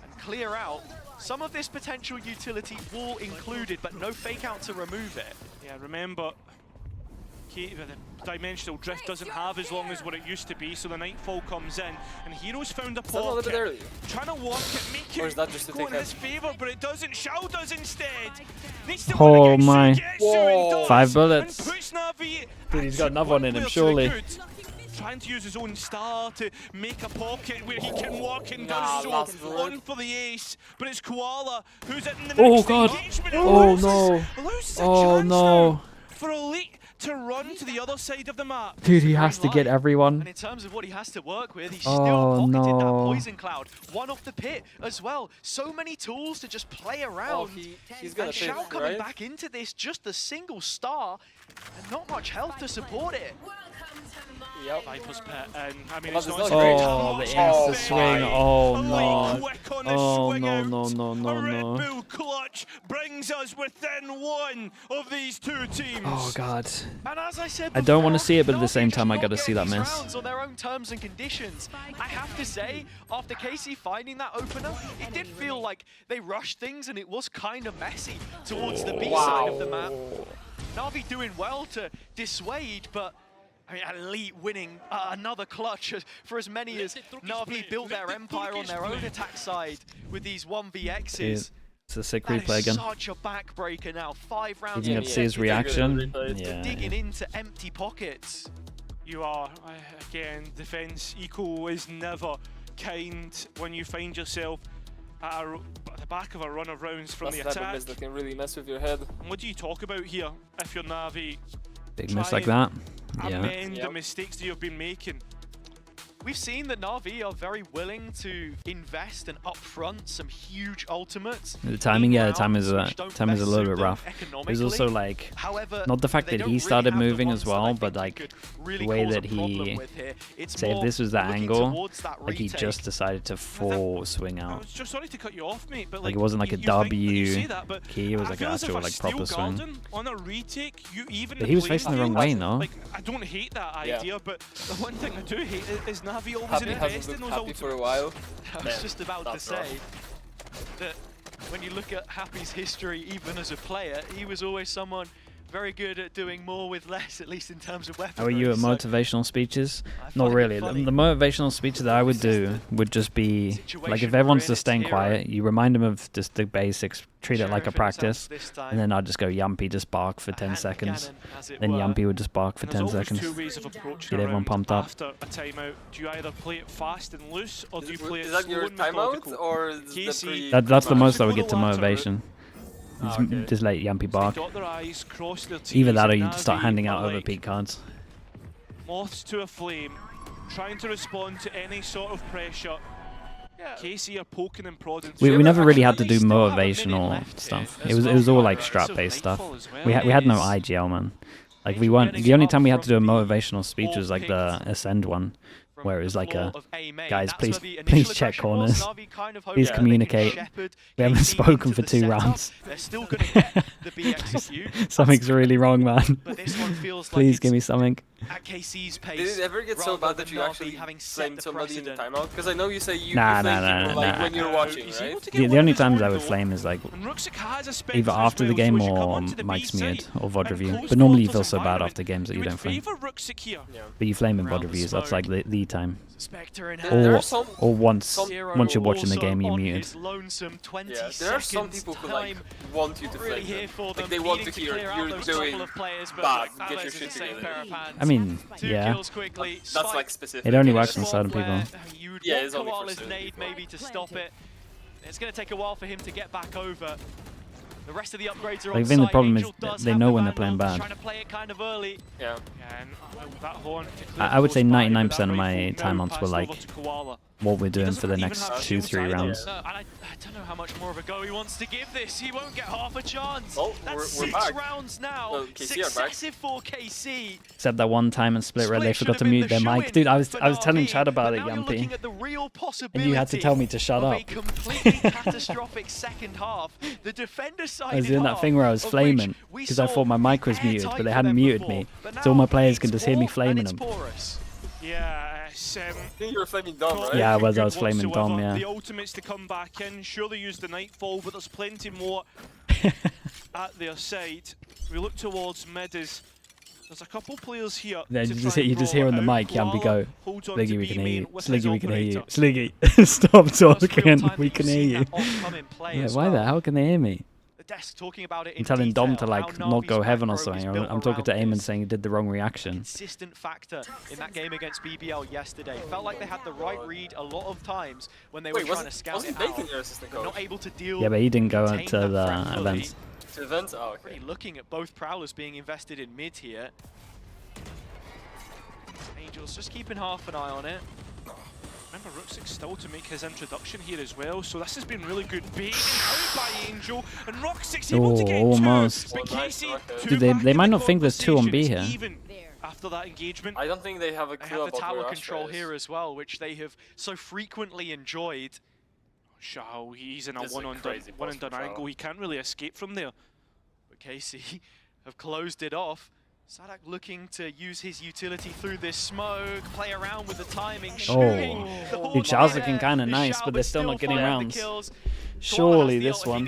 and clear out some of this potential utility, wall included, but no fake out to remove it. Yeah, remember, the dimensional drift doesn't have as long as what it used to be, so the Nightfall comes in, and Hero's found a pocket, trying to walk it, make it go in his favour, but it doesn't. Shao does instead. Needs to Oh my. Getsu, 5 bullets. and puts Navi Dude, he's got another one in him, surely. Trying to use his own star to make a pocket where he can walk and does so on for the ace, but it's Koala who's in the next engagement. Oh no! Oh no! For Elite to run to the other side of the map. Dude, he has to get everyone. And in terms of what he has to work with, he's still pocketed that poison cloud. One off the pit as well. So many tools to just play around. He's gonna Shao coming back into this, just a single star, and not much health to support it. Yep. Viper's pit, and I mean, it's not not great. Oh, the insta swing. Oh no. Oh no, no, no, no, A Red no. Bull clutch brings us within one of these two teams. Oh god. And as I said I don't want to before, see it, but at the Navi same just time, I not gotta see getting that these miss. rounds on their own terms and conditions. I have to say, after KC finding that opener, it did feel like they rushed things and it was kind of messy towards the B side of the map. Navi doing well to dissuade, but I mean, Elite winning another clutch for as many as Navi built their empire on their own attack side with these 1vx's. It's a sick That replay is again. such a backbreaker now. 5 rounds. You can see his reaction. Digging into empty pockets. You are, again, defense eco is never kind when you find yourself at the back of a run of rounds from the attack. That can really mess with your head. And what do you talk about here if you're Navi? Big miss like that. Yeah. Amend the mistakes that you've been making. We've seen that Navi are very willing to invest and upfront some huge ultimates. The timing, yeah, the time is a little bit rough. There's also like, not the fact that he started moving as well, but like the way that he, say if this was the angle, like he just decided to full swing I out. was just sorry to cut you off, mate, but Like it wasn't like a W key, it was I like feel an as if actual a like steel proper swing. garden on a retake, you even But he was facing the wrong way, no? Like, I don't hate that idea, but the one thing I do hate is Navi always Happy invest hasn't in looked those happy for a ultimates. while. I was just about to say that when you look at Happy's history, even as a player, he was always someone very good at doing more with less, at least in terms of weaponry. How are you at motivational speeches? Not really. The motivational speeches that I would do would just be, like if everyone's just staying quiet, you remind them of just the basics, treat it like a practice, and then I'd just go Yumpy, just bark for 10 seconds. Then Yumpy would just bark for 10 seconds. Get everyone pumped up. After a timeout, do you either play it fast and loose, or do you play it Is that slow your and timeout, methodical? or is KC, That's the most I would Go get to the latter motivation. okay. Just let Yumpy bark. They dot their I's, cross their T's, Either that or and you start Navi handing are out like overpeak cards. moths to a flame, trying to respond to any sort of pressure. KC are poking and prodding. We never really had to do motivational stuff. It was all like strat based stuff. We had no IGL, man. Like we weren't. The only time we had to do a motivational speech was like the Ascend one, where it was like a guys, please check corners, please communicate. We haven't spoken for 2 rounds. Something's really wrong, man. Please give me something. At KC's pace, did it ever get so bad that you actually flamed somebody in the timeout? Because I know you say you flame people like when you're watching, right? The only times I would flame is like either after the game or Mike's mute or VOD review. But normally you feel so bad after games that you don't flame. But you flame in VOD reviews, that's like the time. Or once you're watching the game, you're muted. Yeah, there are some people who like want you to flame them. Like they want to hear you're doing bad, get your shit together. I mean, yeah. That's like specific. It only works on certain people. Yeah, it's only for Koala's certain nade people. maybe to stop it. It's going to take a while for him to get back over. The rest of the upgrades are Like, on then the site. problem Angel is does they have know the when they're Vandal, playing bad. trying to play it kind of early. Yeah. And that horn I would say close by, 99% but that of my rifle now timeouts were passed like over to Koala. what we're doing doesn't for the even next have 2-3 shields either. rounds. And I don't know how much more of a go he wants to give this. He won't get half a chance. Oh, That's we're 6 back. rounds now. Well, KC are back. Successive for KC. Except that one time in Split where they Split forgot to should have mute their been the mic. shoo-in Dude, I was for telling Navi, Chad about but it, now you're Yumpy. looking at the real And you had to tell me to shut of up. a completely catastrophic second half. The defender side I was doing that thing where I was flaming because I thought my mic was muted, but they hadn't muted me. So all my players can just hear me flaming them. Yeah, I think you were flaming Dom, right? Yeah, I was good flaming Dom, whatsoever. yeah. The ultimates to come back in. Sure, they used the Nightfall, but there's plenty more at their side. we look towards mid, there's a couple players here. Yeah, you just hear on the mic, Yambi go, Sliggy, we can hear you. Sliggy, we can hear you. Sliggy, stop talking. We can hear you. Yeah, why the hell can they hear me? Talking about it I'm telling Dom to like not go heaven or something. I'm talking to Eamon saying he did the wrong reaction. Consistent factor in that game against BBL yesterday. Felt like they had the right read a lot of times when they were trying to scout it out. But not able to deal. Yeah, but he didn't go to the events. To events? Oh, okay. Really looking at both Prowlers being invested in mid here. Angels just keeping half an eye on it. Remember, Rooksix still to make his introduction here as well, so this has been really good baiting out by Angel, and Rooksix able to get almost. two, but Casey, Dude, they might not think there's 2 on B here. Even after that engagement, I don't think they have a clue about the tower control here here as well, which they have so frequently enjoyed. Shao, he's in a one and done angle, he can't really escape from there. But Casey have closed it off. Sadak looking to use his utility through this smoke, play around with the timing, shooting. Dude, Shao's looking kind of nice, but they're still not getting rounds. Surely this one.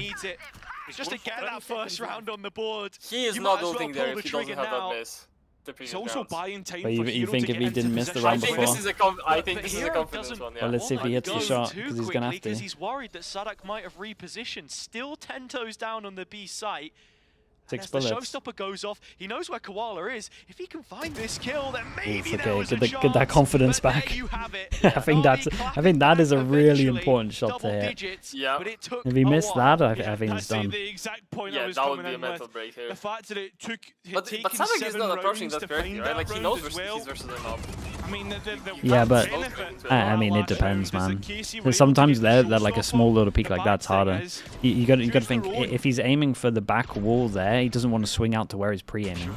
Just to get that first round on the board. He is not ulting there if he doesn't have that miss. He's also buying time but you think if he didn't miss the round before? I think this is a confidence one, yeah. Well, let's see if he hits the shot, because he's going to have to. Because he's worried that Sadak might have repositioned. Still 10 toes down on the B site. 6 as bullets. the showstopper goes off, he knows where Koala is. If he can find this kill, then maybe okay, there was get that confidence back. I think that is a really important shot to hit. Yeah. If he missed that, I think he's done. The exact point yeah, that would be a mental break here. The fact that it took but Sadak is not approaching that correctly, right? Like he knows he's versus them up. I mean, yeah, but I mean, it depends, man. Sometimes they're like a small little peak like that's harder. You got to think if he's aiming for the back wall there, he doesn't want to swing out to where he's pre-aiming.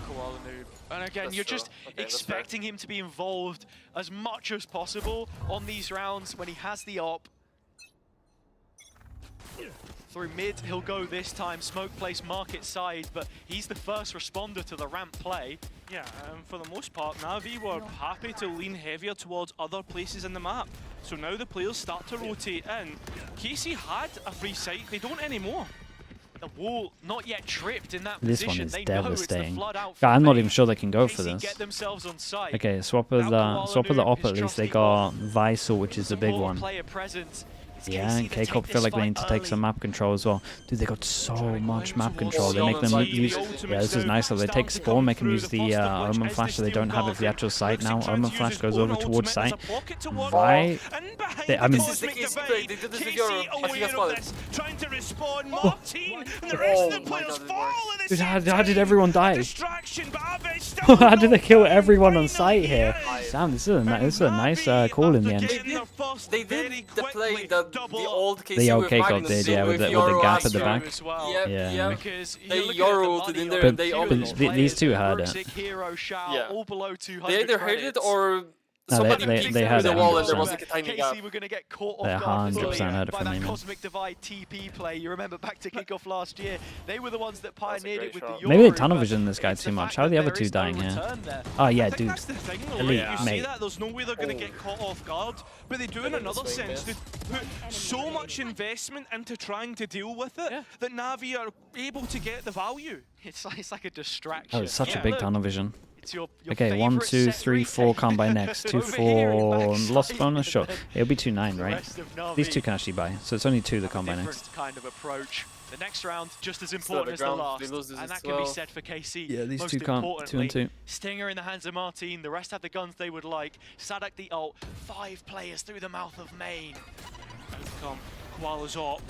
And again, you're just expecting him to be involved as much as possible on these rounds when he has the op. Through mid, he'll go this time. Smoke place market side, but he's the first responder to the ramp play. Yeah, for the most part, Navi were happy to lean heavier towards other places in the map. So now the players start to rotate in. Casey had a free site, they don't anymore. The wall not yet tripped in that this position. One is they devastating. Know it's the God, I'm not even sure they can go for this. Get themselves on site. Okay, swap of the op at least. They got Visor, which is a big one. Yeah, and K-Corp feel like they need to take some map control as well. Dude, they got so much map control. They make them use... Yeah, this is nice. So they take Spawn, make them use the Omen Flash so they don't have it for the actual site now. Omen Flash goes over towards site. Why? I mean... This is the case. They did this with your... I think I spotted. Trying to respond, Martin, and the rest of the players fall. Dude, how did everyone die? How did they kill everyone on site here? Damn, this is a nice call in the end. They did the play that the old KC the old with K-Corp Magnus did, yeah, with the gap at the back. Yeah. They ulted in there but, and they but these two had it. Yeah. They either heard it or somebody peeked had through the wall and there 100%. was like a tiny gap. We're going to get caught They off guard 100% heard it by from that me, man. Cosmic Divide TP play. You remember back to kickoff last year, they were the ones that pioneered it with the Yoru. Maybe they tunnel vision this guy too much. How are the other two dying here? Oh yeah, dude. That's the thing, though, Elite, right? You mate. see that, there's no way they're going to get caught off guard, but they do in another sense. They put so much investment into trying to deal with it that Navi are able to get the value. It's like a distraction. Oh, it's such a big tunnel vision. Your Okay, 1, 2, 3, 4 combine next. 2, 4 lost bonus. Sure, it'll be 2, 9, right? These two can actually buy, so it's only 2 that combine next. Kind of approach. The next round just as important as the last, and that can be said for KC. Yeah, these Most two can't. 2 and 2. Stinger in the hands of Martin. The rest have the guns they would like. Sadak the ult. 5 players through the mouth of main. Outcome. Koala's op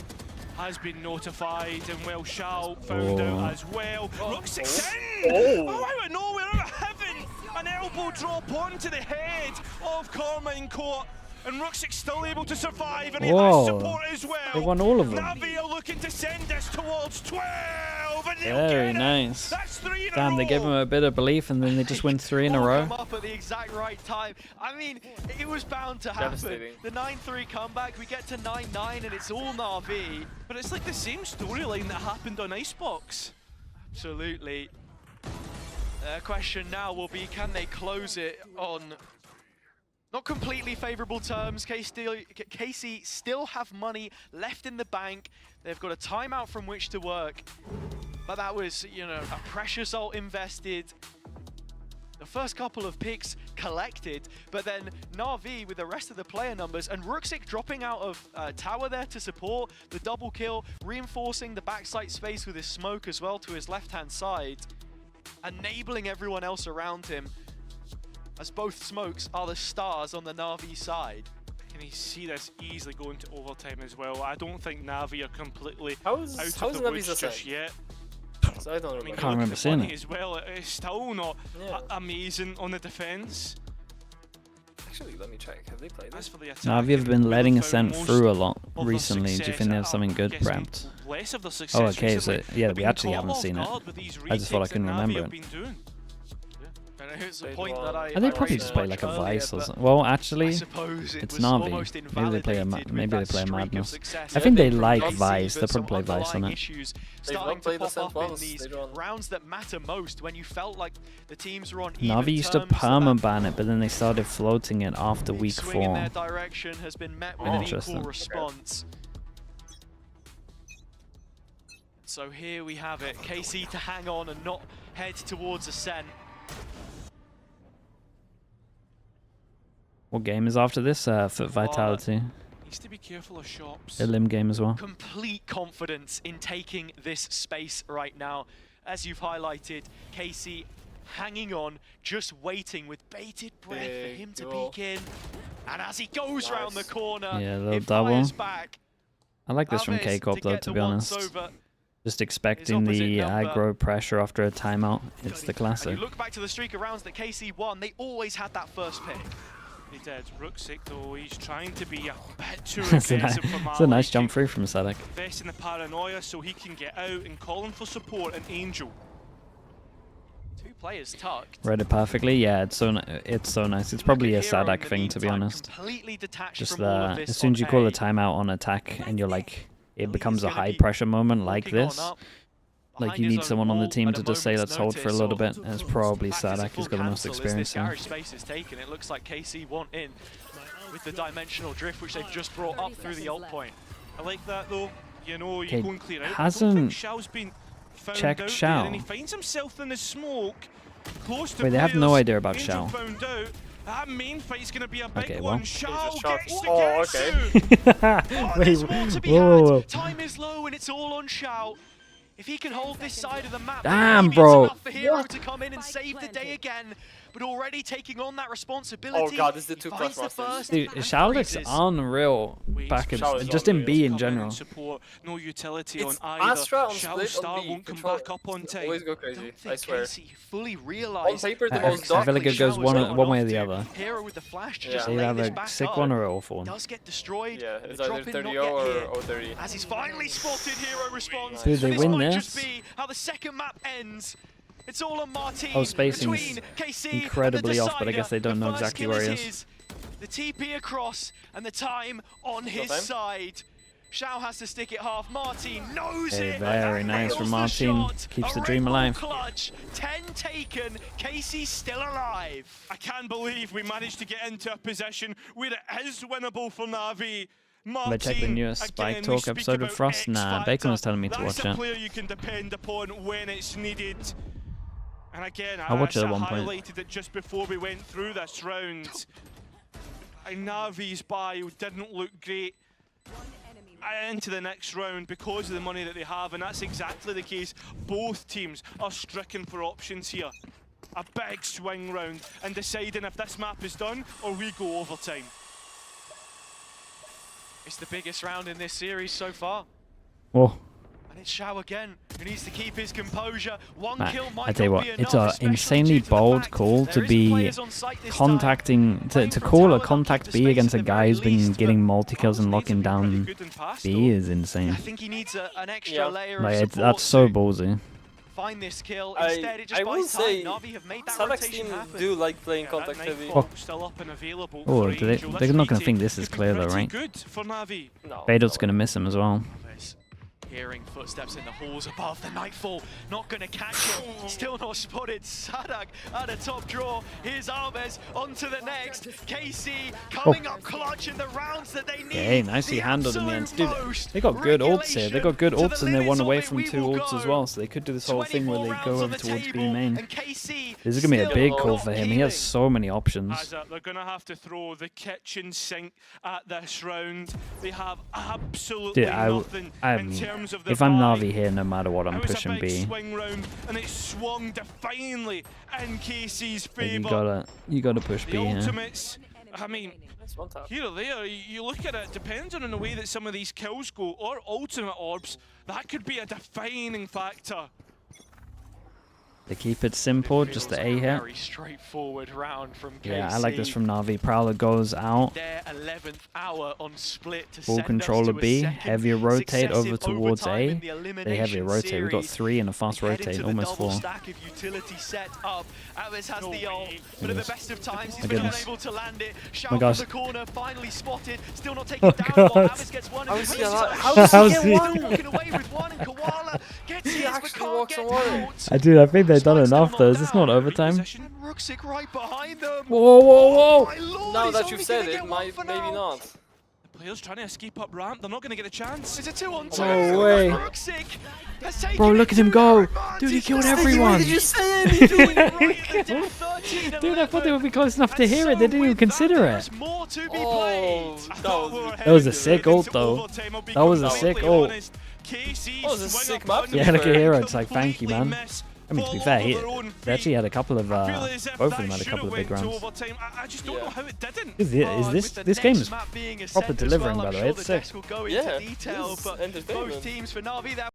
has been notified, and well, Shao found out as well. Rooksix in! Oh, out of nowhere, out of heaven! An elbow drop onto the head of Carmine Court, and Rooksix still able to survive, and he has support as well. They won all of them. Navi are looking to send us towards 12, and Very nice. That's 3 in a Damn, they row. gave him a bit of belief, and then they just win 3 in a row. Come up at the exact right time. I mean, it was bound to happen. The 9-3 comeback, we get to 9-9, and it's all Navi. But it's like the same storyline that happened on Icebox. Absolutely. The question now will be, can they close it on not completely favourable terms? KC still have money left in the bank. They've got a timeout from which to work. But that was, you know, a precious ult invested. The first couple of picks collected, but then NAVI with the rest of the player numbers, and Ruxic dropping out of tower there to support the double kill, reinforcing the backside space with his smoke as well to his left-hand side, enabling everyone else around him, as both smokes are the stars on the NAVI side. And you see this easily going to overtime as well. I don't think NAVI are completely How's out of the woods just Navi's yet. So I don't remember. Can't remember seeing it. As well, it's still not amazing on the defense. Actually, let me check. Have they played As this? for the attack, Navi have been letting we've Ascent found through a most lot of recently. Do you think they have something good prepped? Less of the success Oh, okay, so recently. yeah, They've we been actually caught haven't off seen it. guard with these I just thought I retakes couldn't that NAVI remember have it. been doing. And it's a point that Are they probably just play like a Vice or something? Well, actually, it's Navi. Maybe they play a Madness. I think they like Vice. They'll probably play Vice on it. Starting to pop up in these rounds that matter most when you felt like the teams were on Navi used to perma-ban it, but then they started floating it after week 4. In their direction has been met with an equal response. So here we have it. KC to hang on and not head towards Ascent. What game is after this? For Vitality. Needs to be careful of shops. A limb game as well. Complete confidence in taking this space right now. As you've highlighted, KC hanging on, just waiting with bated breath for him to peek in. And as he goes round the corner, yeah, a little it double. fires back. I like this from K-Corp though, to be honest. Just expecting the aggro pressure after a timeout. It's the classic. And you look back to the streak of rounds that KC won, they always had that first pick. He did. Ruxic though, he's trying to be a bit too It's aggressive for a nice jump through from Sadek. Investing the paranoia so he can get out and calling for support and Angel. 2 players tucked. Read it perfectly. Yeah, it's so nice. It's probably a Sadek thing, to be honest. Just that as soon as you call a timeout on attack and you're like, it becomes a high pressure moment like this. Like you need someone on the team to just say let's hold for a little bit, and it's probably Sadek who's got the most experience here. Space is taken. It looks like KC want in with the dimensional drift which they've just brought up through the ult point. I like that though. You know, you go and clear out. Hasn't been checked out Shao. and he finds himself in the smoke close to Wait, they have no idea about Angel Shao. found out. That main fight's gonna be a big Okay, one. well. Shao Just gets to okay. There's more to be had. Time is low and it's all on Shao. If he can hold this side of the map, damn, maybe bro. it's enough for Hero to come in and save the day again. But already taking on that responsibility. Oh god, this is the 2 plus masters. Dude, Shao looks unreal back at, just in B in general. Support, no utility It's on either. Astra on Shao split Star on B. won't come Control back up on time. always go crazy, I swear. KC fully On realized. paper, the I most feel like it goes one way or the other. Hero with the flash to Yeah. just They lay have this a back sick up. one or an awful one. Does get destroyed. Yeah, The it's either drop in 30 not yet or here. 30. As he's finally spotted, Hero responds. Dude, they This win might this. just be how the second map ends. It's all on Martin. Oh, spacing's between KC incredibly and the off, but I guess they don't decider. know The first exactly kill where he is is. his. The TP across and the time on his time? side. Shao has to stick it half. Martin knows Hey, it. very nice from Nails the Martin. shot. Keeps the A dream Red Bull alive. Clutch. 10 taken. KC still alive. I can't believe we managed to get into a position where it is winnable for NAVI. Have I checked the newest Spike Talk episode with Frost? Nah, Bacon was telling me to watch That's a it. player you can depend upon when it's needed. And again, I'll watch it at one I point. highlighted it just before we went through this round. NAVI's bio didn't look great into the next round because of the money that they have, and that's exactly the case. Both teams are stricken for options here. A big swing round and deciding if this map is done or we go overtime. It's the biggest round in this series so far. Whoa. And it's Shao again, who needs to keep his composure. One Nah, kill might I tell you not what, be it's enough, an especially insanely due to the bold fact call there to is be players on site this contacting, time. to call a Tower, contact they'll B keep the against a space guy at who's the been very getting least, multi-kills and Needs to locking be pretty down good and fast, B though. is insane. I think he needs an extra Yeah. layer Like, of support that's so to ballsy. find this kill. I Instead, it just will buys time. say, Navi have made that Sadek's rotation team happen. do like playing Yeah, contact that heavy. knife Oh. bomb still up and available Oh, for they're Angel. not This going to retake think this is could be clear though, pretty right? good for NAVI. No. Badot's going to miss him as well. Hearing footsteps in the halls above, the Nightfall not going to catch him. Still not spotted. Sadak at a top draw. Here's Alves onto the next. KC coming up clutch in the rounds that they need. Okay, nicely handled in the end. Dude, they got good ults here. They got good ults and they're one away from 2 ults as well. So they could do this whole thing where they go over towards B main. This is going to be a big call for him. He has so many options. They're going to have to throw the kitchen sink at this round. They have absolutely nothing in terms of the if I'm Navi here, no matter what, I'm pushing B. Swing round, and it swung defiantly in KC's favor. You gotta push B here. Ultimates, I mean, here or there, you look at it, depending on the way that some of these kills go, or ultimate orbs, that could be a defining factor. They keep it simple, just the A hit. Very straightforward round from KC. Yeah, I like this from Navi. Prowler goes out. Their 11th hour on split to Full controller B. Heavier rotate over towards A. They heavier rotate. We got 3 and a fast rotate, almost 4. Stack of utility set up. Alves has the ult, but at the best of times he's been unable to land it. Shout from the corner, finally spotted. Still not taken down. Alves gets one. How does he get one? Walking away with one, and Koala gets his but can't get out. Dude, I think they've done enough though. Is this not overtime? Ruxic right behind them. Whoa, whoa, whoa! Now that you've said it, maybe not. The players trying to escape up ramp, they're not going to get a chance. It's a 2-on-2. No way. Ruxic has taken Bro, look at him go. Dude, he killed everyone. Did you say it? Dude, I thought they would be close enough to hear it. They didn't even consider it. That was a sick ult though. That was a sick ult. That was a sick map. Yeah, look at Hero. It's like, thank you, man. I mean, to be fair, they actually had a couple of, both of them had a couple of big rounds. I just don't know how it didn't. This game is proper delivering, by the way. It's sick. Yeah, it's entertainment.